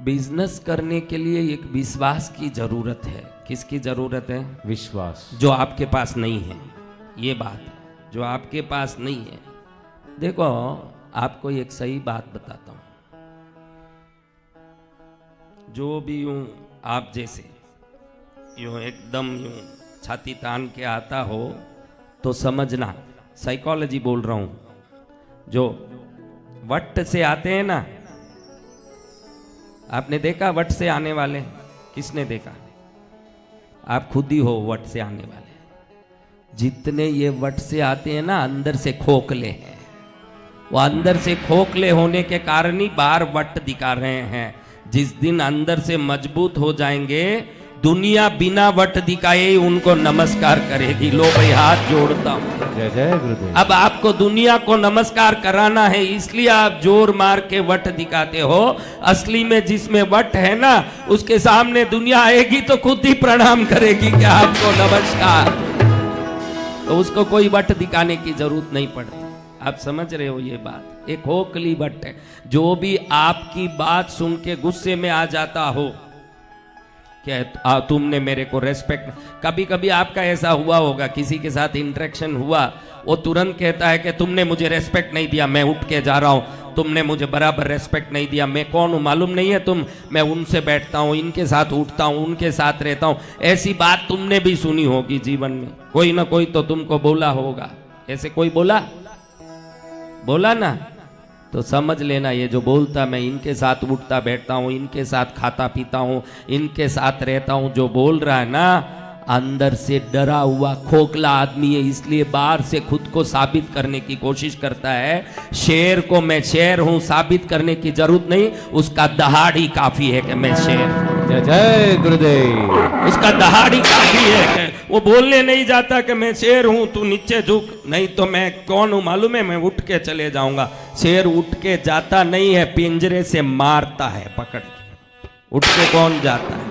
Business करने के लिए एक विश्वास की जरूरत है। किसकी जरूरत है? विश्वास, जो आपके पास नहीं है। ये बात है, जो आपके पास नहीं है। देखो, आपको एक सही बात बताता हूं। जो भी यूं आप जैसे यूं एकदम यूं छाती तान के आता हो तो समझना, साइकोलॉजी बोल रहा हूं। जो वट से आते हैं ना, आपने देखा वट से आने वाले? किसने देखा? आप खुद ही हो वट से आने वाले। जितने ये वट से आते हैं ना, अंदर से खोखले हैं। वो अंदर से खोखले होने के कारण ही बाहर वट दिखा रहे हैं। जिस दिन अंदर से मजबूत हो जाएंगे, दुनिया बिना वट दिखाए ही उनको नमस्कार करेगी। लो भाई, हाथ जोड़ता हूं। जय जय गुरुदेव। अब आपको दुनिया को नमस्कार कराना है, इसलिए आप जोर मार के वट दिखाते हो। असली में जिसमें वट है ना, उसके सामने दुनिया आएगी तो खुद ही प्रणाम करेगी कि आपको नमस्कार। तो उसको कोई वट दिखाने की जरूरत नहीं पड़ती। आप समझ रहे हो ये बात? एक खोखली वट है। जो भी आपकी बात सुन के गुस्से में आ जाता हो, क्या तुमने मेरे को रेस्पेक्ट। कभी कभी आपका ऐसा हुआ होगा, किसी के साथ इंटरेक्शन हुआ, वो तुरंत कहता है कि तुमने मुझे रेस्पेक्ट नहीं दिया, मैं उठ के जा रहा हूँ, तुमने मुझे बराबर रेस्पेक्ट नहीं दिया। मैं कौन हूँ मालूम नहीं है तुम? मैं उनसे बैठता हूँ, इनके साथ उठता हूँ, उनके साथ रहता हूँ। ऐसी बात तुमने भी सुनी होगी जीवन में। कोई ना कोई तो तुमको बोला होगा। ऐसे कोई बोला ना? तो समझ लेना, ये जो बोलता, मैं इनके साथ उठता बैठता हूँ, इनके साथ खाता पीता हूँ, इनके साथ रहता हूँ, जो बोल रहा है ना, अंदर से डरा हुआ खोखला आदमी है। इसलिए बाहर से खुद को साबित करने की कोशिश करता है। शेर को मैं शेर हूं साबित करने की जरूरत नहीं, उसका दहाड़ी काफी है कि मैं शेर। जय जय गुरुदेव। उसका दहाड़ी काफी है कि वो बोलने नहीं जाता कि मैं शेर हूं, तू नीचे झुक। नहीं तो मैं कौन हूं मालूम है? मैं उठ के चले जाऊंगा। शेर उठ के जाता नहीं है, पिंजरे से मारता है पकड़ के। उठ के कौन जाता है?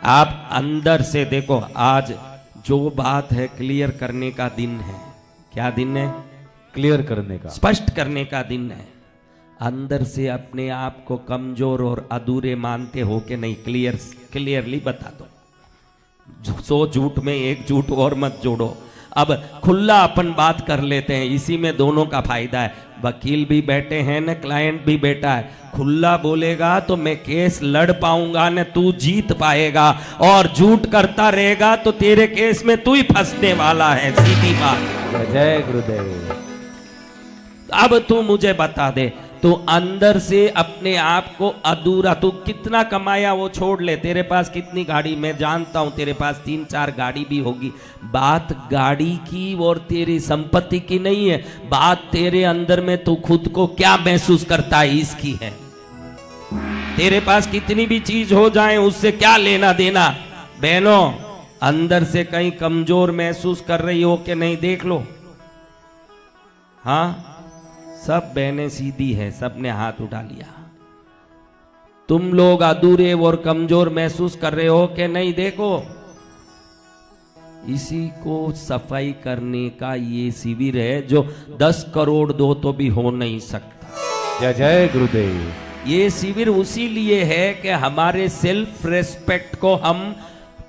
आप अंदर से देखो। आज जो बात है, क्लियर करने का दिन है। क्या दिन है? क्लियर करने का, स्पष्ट करने का दिन है। अंदर से अपने आप को कमजोर और अधूरे मानते हो कि नहीं? क्लियरली बता दो। 100 झूठ में एक झूठ और मत जोड़ो। अब खुला अपन बात कर लेते हैं, इसी में दोनों का फायदा है। वकील भी बैठे हैं न, क्लाइंट भी बैठा है। खुला बोलेगा तो मैं केस लड़ पाऊंगा न, तू जीत पाएगा। और झूठ करता रहेगा तो तेरे केस में तू ही फंसने वाला है। सीधी बात। जय जय गुरुदेव। अब तू मुझे बता दे, तो अंदर से अपने आप को अधूरा, तू कितना कमाया वो छोड़ ले, तेरे पास कितनी गाड़ी, मैं जानता हूं तेरे पास 3-4 गाड़ी भी होगी। बात गाड़ी की और तेरी संपत्ति की नहीं है, बात तेरे अंदर में तू खुद को क्या महसूस करता है इसकी है। तेरे पास कितनी भी चीज हो जाए, उससे क्या लेना देना। बहनों, अंदर से कहीं कमजोर महसूस कर रही हो कि नहीं? देख लो। हाँ, सब बहनें सीधी है, सबने हाथ उठा लिया। तुम लोग अधूरे और कमजोर महसूस कर रहे हो कि नहीं? देखो, इसी को सफाई करने का ये शिविर है, जो 10 करोड़ दो तो भी हो नहीं सकता। जय जय गुरुदेव। ये शिविर उसी लिए है कि हमारे सेल्फ रेस्पेक्ट को हम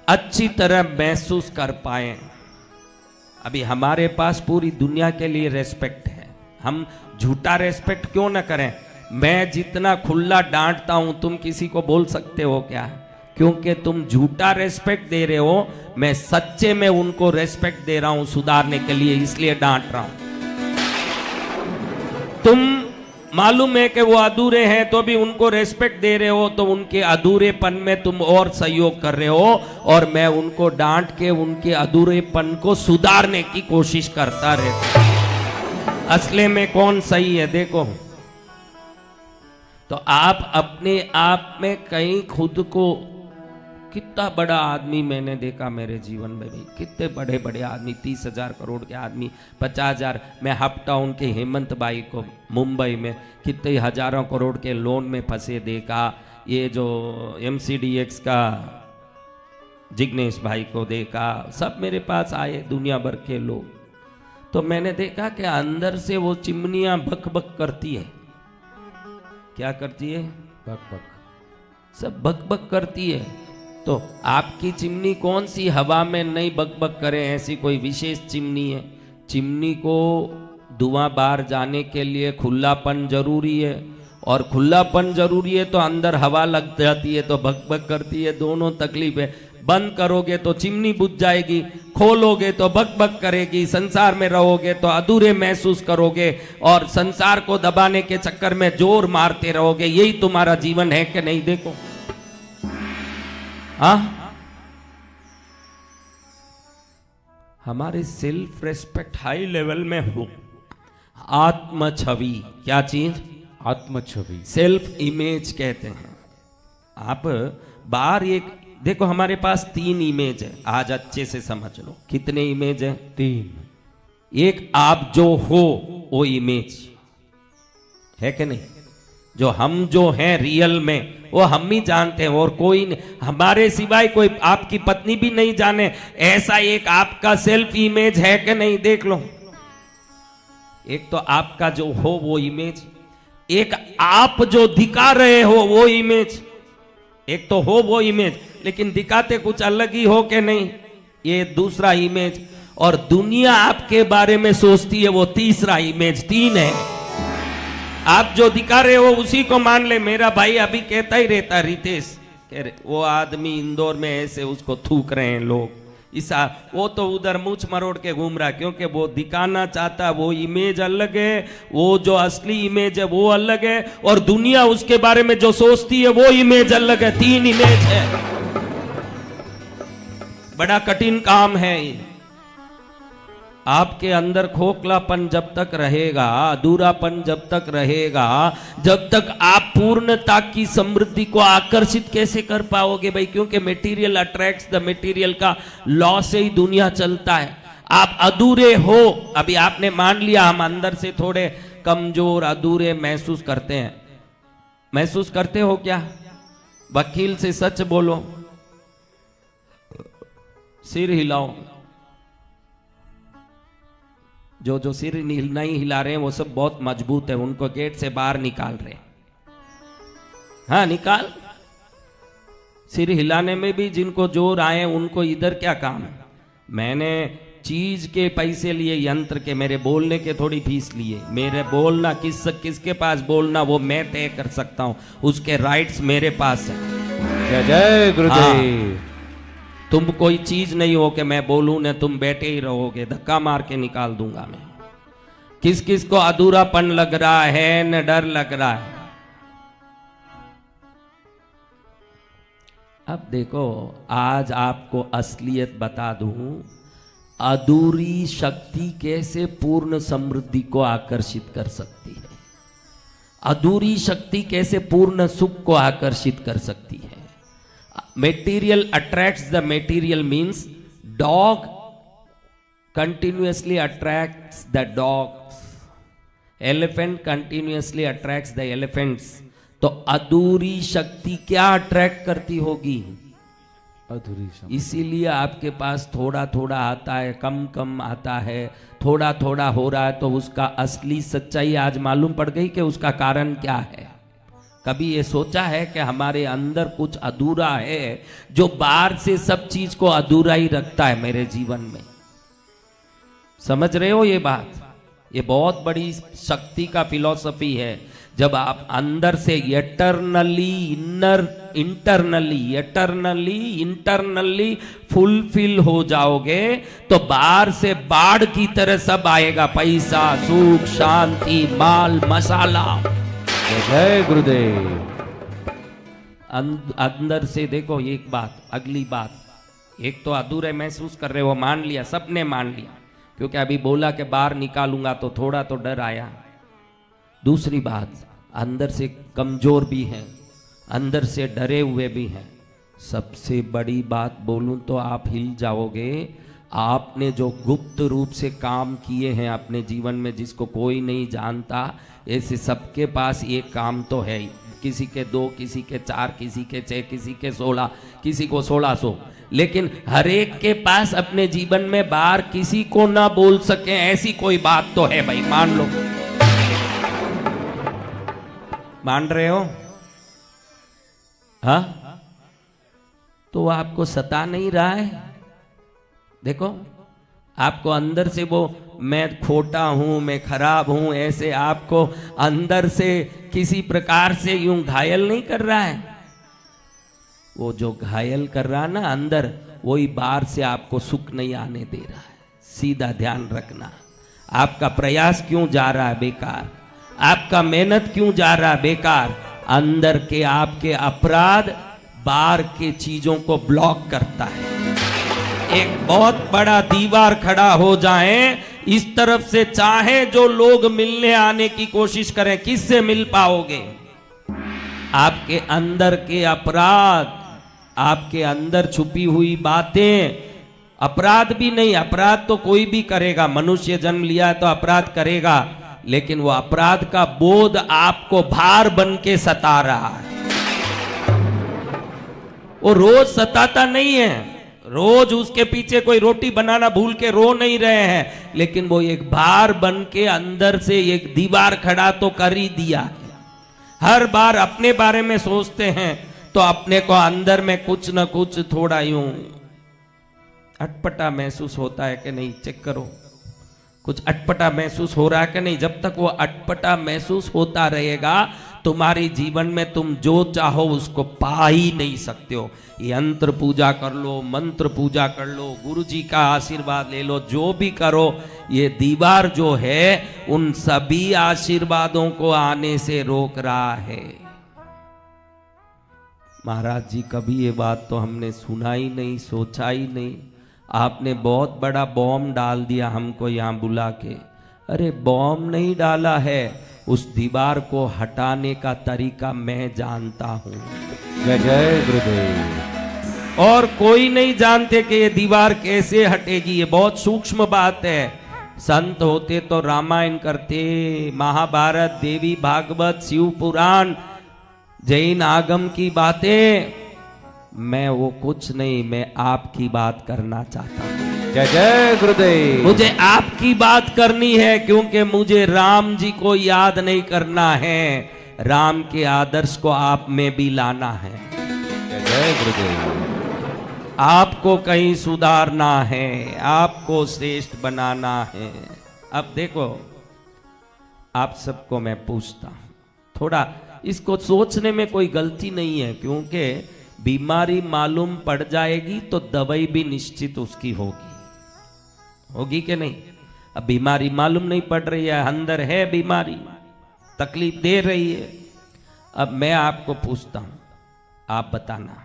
अच्छी तरह महसूस कर पाए। अभी हमारे पास पूरी दुनिया के लिए रेस्पेक्ट है, हम झूठा रेस्पेक्ट क्यों ना करें? मैं जितना खुला डांटता हूं, तुम किसी को बोल सकते हो क्या? क्योंकि तुम झूठा रेस्पेक्ट दे रहे हो, मैं सच्चे में उनको रेस्पेक्ट दे रहा हूं सुधारने के लिए, इसलिए डांट रहा हूं। तुम मालूम है कि वो अधूरे हैं तो भी उनको रेस्पेक्ट दे रहे हो, तो उनके अधूरेपन में तुम और सहयोग कर रहे हो, और मैं उनको डांट के उनके अधूरेपन को सुधारने की कोशिश करता रहता हूं। असले में कौन सही है देखो। तो आप अपने आप में कहीं खुद को, कितना बड़ा आदमी मैंने देखा मेरे जीवन में भी, कितने बड़े बड़े आदमी, 30,000 करोड़ के आदमी, 50,000। मैं हब टाउन के हेमंत भाई को मुंबई में कितने हजारों करोड़ के लोन में फंसे देखा। ये जो MCDX का जिग्नेश भाई को देखा। सब मेरे पास आए दुनिया भर के लोग। तो मैंने देखा कि अंदर से वो चिमनियां बक बक करती है। क्या करती है? बक बक। सब बक बक करती है। तो आपकी चिमनी कौन सी हवा में नहीं बक बक करे, ऐसी कोई विशेष चिमनी है? चिमनी को धुआं बाहर जाने के लिए खुलापन जरूरी है, और खुलापन जरूरी है तो अंदर हवा लग जाती है तो बक बक करती है। दोनों तकलीफ है। बंद करोगे तो चिमनी बुझ जाएगी, खोलोगे तो बक बक करेगी। संसार में रहोगे तो अधूरे महसूस करोगे, और संसार को दबाने के चक्कर में जोर मारते रहोगे। यही तुम्हारा जीवन है कि नहीं? देखो हमारे सेल्फ रेस्पेक्ट हाई लेवल में हो। आत्म छवि, क्या चीज? आत्म छवि, सेल्फ इमेज कहते हैं। आप बाहर एक देखो, हमारे पास 3 इमेज है। आज अच्छे से समझ लो, कितने इमेज है? 3। एक आप जो हो वो इमेज है कि नहीं? जो हम जो हैं रियल में, वो हम ही जानते हैं, और कोई नहीं, हमारे सिवाय कोई, आपकी पत्नी भी नहीं जाने। ऐसा एक आपका सेल्फ इमेज है कि नहीं? देख लो। एक तो आपका जो हो वो इमेज, एक आप जो दिखा रहे हो वो इमेज। एक तो हो वो इमेज, लेकिन दिखाते कुछ अलग ही हो कि नहीं, ये दूसरा इमेज। और दुनिया आपके बारे में सोचती है, वो तीसरा इमेज। 3 है। आप जो दिखा रहे हो उसी को मान ले। मेरा भाई अभी कहता ही रहता, रितेश कह रहे, वो आदमी इंदौर में ऐसे उसको थूक रहे हैं लोग, वो तो उधर मूछ मरोड़ के घूम रहा, क्योंकि वो दिखाना चाहता, वो इमेज अलग है, वो जो असली इमेज है वो अलग है, और दुनिया उसके बारे में जो सोचती है वो इमेज अलग है। 3 इमेज है। बड़ा कठिन काम है ये। आपके अंदर खोखलापन जब तक रहेगा, अधूरापन जब तक रहेगा, जब तक आप पूर्णता की समृद्धि को आकर्षित कैसे कर पाओगे भाई? क्योंकि मटेरियल अट्रैक्ट्स द मटेरियल का लॉ से ही दुनिया चलता है। आप अधूरे हो। अभी आपने मान लिया हम अंदर से थोड़े कमजोर अधूरे महसूस करते हैं। महसूस करते हो क्या? वकील से सच बोलो, सिर हिलाओ। जो सिर नहीं हिला रहे हैं वो सब बहुत मजबूत है, उनको गेट से बाहर निकाल रहे हैं। हाँ निकाल। सिर हिलाने में भी जिनको जोर आए उनको इधर क्या काम है? मैंने चीज के पैसे लिए, यंत्र के, मेरे बोलने के थोड़ी फीस लिए। मेरे बोलना किसके पास बोलना वो मैं तय कर सकता हूं, उसके राइट्स मेरे पास है। जय गुरुदेव। तुम कोई चीज नहीं हो कि मैं बोलूं न तुम बैठे ही रहोगे, धक्का मार के निकाल दूंगा मैं। किस किस को अधूरापन लग रहा है न डर लग रहा है? अब देखो, आज आपको असलियत बता दूं, अधूरी शक्ति कैसे पूर्ण समृद्धि को आकर्षित कर सकती है। अधूरी शक्ति कैसे पूर्ण सुख को आकर्षित कर सकती है। Material attracts the material means dog continuously attracts the dogs, elephant continuously attracts the elephants। तो अधूरी शक्ति क्या अट्रैक्ट करती होगी? अधूरी शक्ति। इसीलिए आपके पास थोड़ा थोड़ा आता है, कम कम आता है, थोड़ा थोड़ा हो रहा है, तो उसका असली सच्चाई आज मालूम पड़ गई कि उसका कारण क्या है। कभी ये सोचा है कि हमारे अंदर कुछ अधूरा है जो बाहर से सब चीज को अधूरा ही रखता है मेरे जीवन में? समझ रहे हो ये बात? ये बहुत बड़ी शक्ति का फिलॉसफी है। जब आप अंदर से इंटरनली फुलफिल हो जाओगे तो बाहर से बाढ़ की तरह सब आएगा, पैसा, सुख, शांति, माल, मसाला। जय गुरुदेव। अंदर से देखो एक बात, अगली बात, एक तो अधूरे महसूस कर रहे हो, मान लिया, सबने मान लिया, क्योंकि अभी बोला कि बाहर निकालूंगा तो थोड़ा तो डर आया। दूसरी बात, अंदर से कमजोर भी हैं, अंदर से डरे हुए भी हैं। सबसे बड़ी बात बोलूं तो आप हिल जाओगे। आपने जो गुप्त रूप से काम किए हैं अपने जीवन में, जिसको कोई नहीं जानता, ऐसे सबके पास ये काम तो है ही। किसी के 2, किसी के 4, किसी के 6, किसी के 16, किसी को 1600, लेकिन हर एक के पास अपने जीवन में बाहर किसी को ना बोल सके ऐसी कोई बात तो है भाई। मान लो, मान रहे हो? हाँ, तो वो आपको सता नहीं रहा है। देखो, आपको अंदर से वो मैं खोटा हूं, मैं खराब हूं, ऐसे आपको अंदर से किसी प्रकार से यूं घायल नहीं कर रहा है। वो जो घायल कर रहा है ना अंदर, वही बाहर से आपको सुख नहीं आने दे रहा है। सीधा ध्यान रखना, आपका प्रयास क्यों जा रहा है बेकार, आपका मेहनत क्यों जा रहा है बेकार। अंदर के आपके अपराध बाहर के चीजों को ब्लॉक करता है। एक बहुत बड़ा दीवार खड़ा हो जाए, इस तरफ से चाहे जो लोग मिलने आने की कोशिश करें, किससे मिल पाओगे? आपके अंदर के अपराध, आपके अंदर छुपी हुई बातें, अपराध भी नहीं, अपराध तो कोई भी करेगा, मनुष्य जन्म लिया है तो अपराध करेगा, लेकिन वो अपराध का बोध आपको भार बन के सता रहा है। वो रोज सताता नहीं है, रोज उसके पीछे कोई रोटी बनाना भूल के रो नहीं रहे हैं, लेकिन वो एक भार बन के अंदर से एक दीवार खड़ा तो कर ही दिया है। हर बार अपने बारे में सोचते हैं तो अपने को अंदर में कुछ न कुछ थोड़ा यूं अटपटा महसूस होता है कि नहीं? चेक करो, कुछ अटपटा महसूस हो रहा है कि नहीं? जब तक वो अटपटा महसूस होता रहेगा, तुम्हारी जीवन में तुम जो चाहो उसको पा ही नहीं सकते हो। यंत्र पूजा कर लो, मंत्र पूजा कर लो, गुरु जी का आशीर्वाद ले लो, जो भी करो, ये दीवार जो है उन सभी आशीर्वादों को आने से रोक रहा है। महाराज जी, कभी ये बात तो हमने सुना ही नहीं, सोचा ही नहीं। आपने बहुत बड़ा बॉम्ब डाल दिया हमको यहाँ बुला के। अरे बॉम्ब नहीं डाला है, उस दीवार को हटाने का तरीका मैं जानता हूं। जय जय गुरुदेव। और कोई नहीं जानते कि ये दीवार कैसे हटेगी। ये बहुत सूक्ष्म बात है। संत होते तो रामायण करते, महाभारत, देवी भागवत, शिव पुराण, जैन आगम की बातें। मैं वो कुछ नहीं, मैं आपकी बात करना चाहता हूं। जय जय गुरुदेव। मुझे आपकी बात करनी है, क्योंकि मुझे राम जी को याद नहीं करना है, राम के आदर्श को आप में भी लाना है। जय जय गुरुदेव। आपको कहीं सुधारना है, आपको श्रेष्ठ बनाना है। अब देखो, आप सबको मैं पूछता हूं, थोड़ा इसको सोचने में कोई गलती नहीं है, क्योंकि बीमारी मालूम पड़ जाएगी तो दवाई भी निश्चित उसकी होगी कि नहीं? अब बीमारी मालूम नहीं पड़ रही है, अंदर है बीमारी, तकलीफ दे रही है। अब मैं आपको पूछता हूं, आप बताना,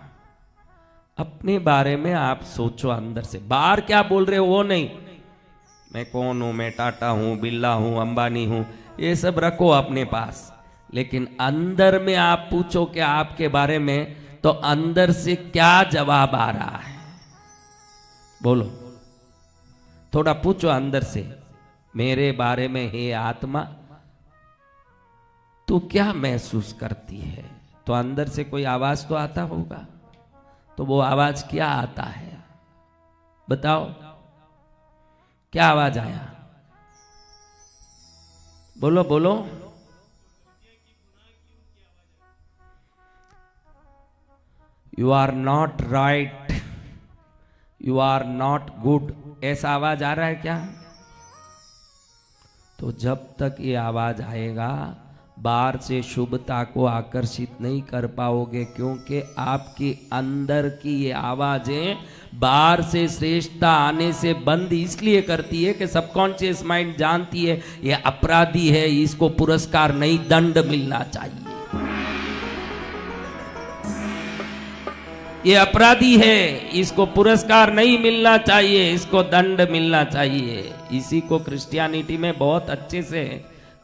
अपने बारे में आप सोचो अंदर से। बाहर क्या बोल रहे हो वो नहीं, मैं कौन हूं, मैं टाटा हूं, बिरला हूं, अंबानी हूं, ये सब रखो अपने पास। लेकिन अंदर में आप पूछो कि आपके बारे में, तो अंदर से क्या जवाब आ रहा है? बोलो, थोड़ा पूछो अंदर से, मेरे बारे में हे आत्मा तू क्या महसूस करती है? तो अंदर से कोई आवाज तो आता होगा। तो वो आवाज क्या आता है? बताओ, क्या आवाज आया? बोलो बोलो। You are not right, you are not good, ऐसा आवाज आ रहा है क्या? तो जब तक ये आवाज आएगा, बाहर से शुभता को आकर्षित नहीं कर पाओगे, क्योंकि आपके अंदर की ये आवाजें बाहर से श्रेष्ठता आने से बंद इसलिए करती है कि सबकॉन्शियस माइंड जानती है ये अपराधी है, इसको पुरस्कार नहीं दंड मिलना चाहिए। ये अपराधी है, इसको पुरस्कार नहीं मिलना चाहिए, इसको दंड मिलना चाहिए। इसी को क्रिश्चियनिटी में बहुत अच्छे से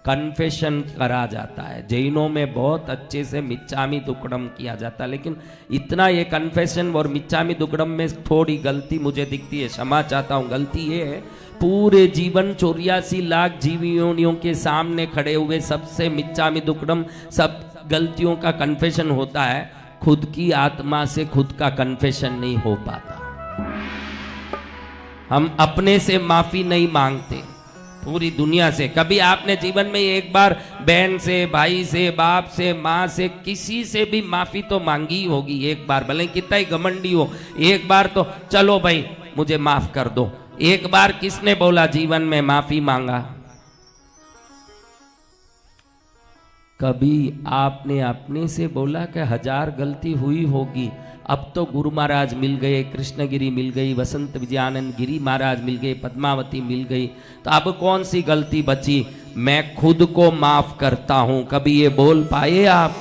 कन्फेशन करा जाता है, जैनों में बहुत अच्छे से मिच्चामी दुक्कड़म किया जाता है। लेकिन इतना ये कन्फेशन और मिच्चामी दुक्कड़म में थोड़ी गलती मुझे दिखती है, क्षमा चाहता हूँ। गलती ये है, पूरे जीवन 84 लाख जीवियों के सामने खड़े हुए सबसे मिच्चामी दुक्कड़म सब गलतियों का कन्फेशन होता है, खुद की आत्मा से खुद का कन्फेशन नहीं हो पाता। हम अपने से माफी नहीं मांगते, पूरी दुनिया से। कभी आपने जीवन में एक बार बहन से, भाई से, बाप से, माँ से, किसी से भी माफी तो मांगी ही होगी एक बार, भले कितना ही घमंडी हो, एक बार तो चलो भाई मुझे माफ कर दो। एक बार किसने बोला जीवन में माफी मांगा? कभी आपने अपने से बोला कि 1000 गलती हुई होगी, अब तो गुरु महाराज मिल गए, कृष्णगिरी मिल गई, वसंत विजयानंद गिरी महाराज मिल गए, पद्मावती मिल गई, तो अब कौन सी गलती बची? मैं खुद को माफ करता हूं। कभी ये बोल पाए आप?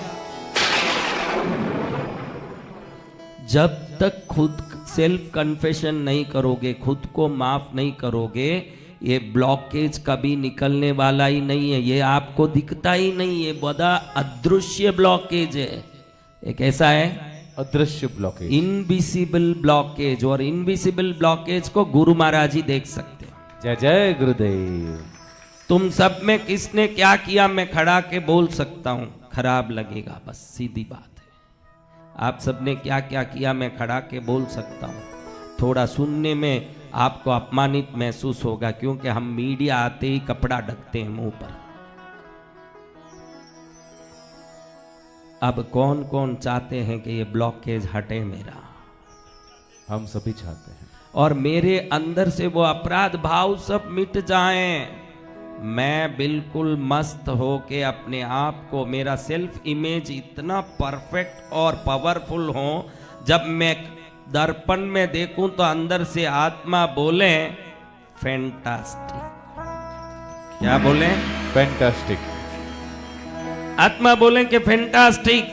जब तक खुद सेल्फ कन्फेशन नहीं करोगे, खुद को माफ नहीं करोगे, ये ब्लॉकेज कभी निकलने वाला ही नहीं है। ये आपको दिखता ही नहीं, ये बड़ा अदृश्य ब्लॉकेज है। एक ऐसा है अदृश्य ब्लॉकेज, इनविजिबल ब्लॉकेज, और इनविजिबल ब्लॉकेज को गुरु महाराज ही देख सकते हैं। जय जय गुरुदेव। तुम सब में किसने क्या किया मैं खड़ा के बोल सकता हूं, खराब लगेगा, बस सीधी बात है। आप सब ने क्या क्या किया मैं खड़ा के बोल सकता हूं। थोड़ा सुनने में आपको अपमानित महसूस होगा, क्योंकि हम मीडिया आते ही कपड़ा ढकते हैं मुंह पर। अब कौन कौन चाहते हैं कि ये ब्लॉकेज हटे मेरा? हम सभी चाहते हैं, और मेरे अंदर से वो अपराध भाव सब मिट जाएं। मैं बिल्कुल मस्त हो के अपने आप को, मेरा सेल्फ इमेज इतना परफेक्ट और पावरफुल हो, जब मैं दर्पण में देखूं तो अंदर से आत्मा बोले फैंटास्टिक। क्या बोले? फैंटास्टिक। आत्मा बोले कि फैंटास्टिक।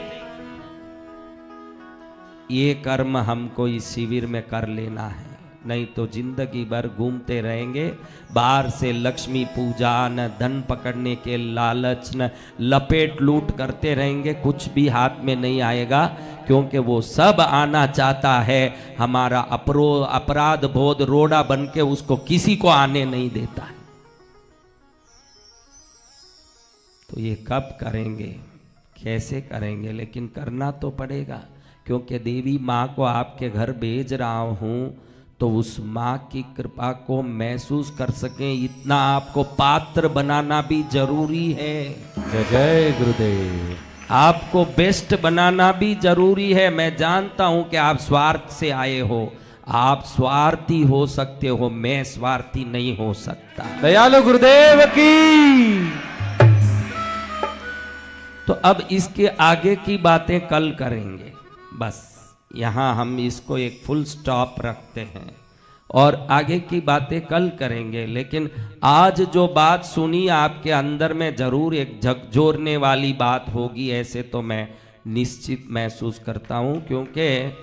ये कर्म हमको इस शिविर में कर लेना है, नहीं तो जिंदगी भर घूमते रहेंगे। बाहर से लक्ष्मी पूजा, न धन पकड़ने के लालच, न लपेट लूट करते रहेंगे, कुछ भी हाथ में नहीं आएगा, क्योंकि वो सब आना चाहता है। हमारा अपराध बोध रोड़ा बन के उसको किसी को आने नहीं देता है। तो ये कब करेंगे, कैसे करेंगे? लेकिन करना तो पड़ेगा, क्योंकि देवी माँ को आपके घर भेज रहा हूं, तो उस माँ की कृपा को महसूस कर सकें, इतना आपको पात्र बनाना भी जरूरी है। जय जय गुरुदेव। आपको बेस्ट बनाना भी जरूरी है। मैं जानता हूं कि आप स्वार्थ से आए हो, आप स्वार्थी हो सकते हो, मैं स्वार्थी नहीं हो सकता। दयालु गुरुदेव की। तो अब इसके आगे की बातें कल करेंगे, बस यहाँ हम इसको एक फुल स्टॉप रखते हैं, और आगे की बातें कल करेंगे। लेकिन आज जो बात सुनी आपके अंदर में जरूर एक झकझोरने वाली बात होगी, ऐसे तो मैं निश्चित महसूस करता हूँ, क्योंकि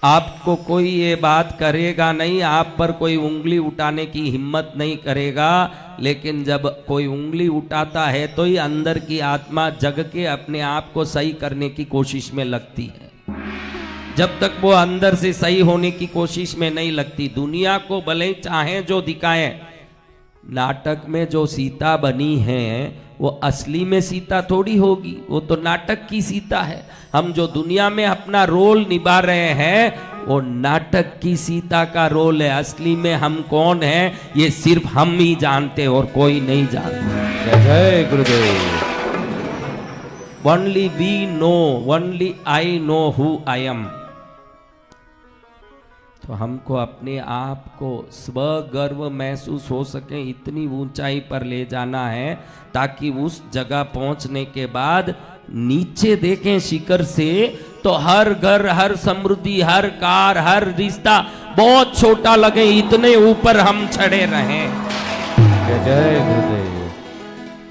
आपको कोई ये बात करेगा नहीं, आप पर कोई उंगली उठाने की हिम्मत नहीं करेगा। लेकिन जब कोई उंगली उठाता है तो ही अंदर की आत्मा जग के अपने आप को सही करने की कोशिश में लगती है। जब तक वो अंदर से सही होने की कोशिश में नहीं लगती, दुनिया को भले ही चाहे जो दिखाएं। नाटक में जो सीता बनी है वो असली में सीता थोड़ी होगी, वो तो नाटक की सीता है। हम जो दुनिया में अपना रोल निभा रहे हैं वो नाटक की सीता का रोल है। असली में हम कौन हैं ये सिर्फ हम ही जानते और कोई नहीं जानता। जय जय गुरुदेव। Only we know, only I know who I am। तो हमको अपने आप को स्वगर्व महसूस हो सके, इतनी ऊंचाई पर ले जाना है, ताकि उस जगह पहुंचने के बाद नीचे देखें शिखर से तो हर घर, हर समृद्धि, हर कार, हर रिश्ता बहुत छोटा लगे, इतने ऊपर हम चढ़े रहें। जय जय गुरुदेव।